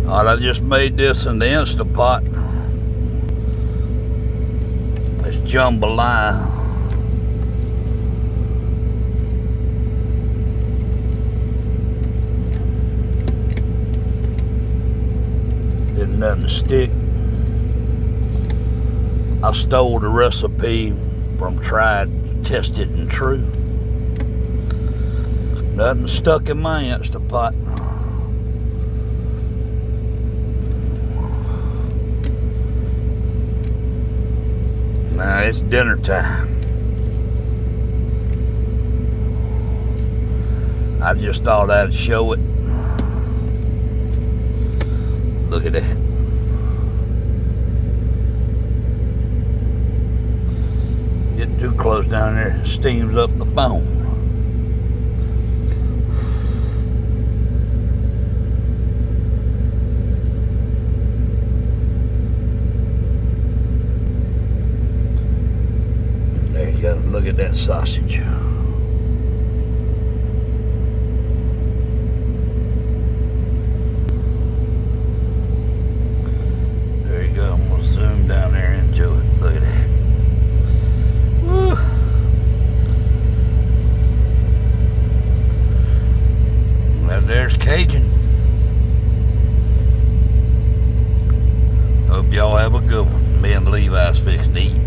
Alright, I just made this in the Instapot. It's jambalaya. Didn't nothing stick. I stole the recipe from Tried, Tested, and True. Nothing stuck in my Instapot. Now it's dinner time. I just thought I'd show it. Look at that. Get too close down there, it steams up the bone. There you go, look at that sausage. There you go, I'm gonna zoom down there into it. Look at that. Woo. Well, there's Cajun. Hope y'all have a good one. Me and Levi's fixing to eat.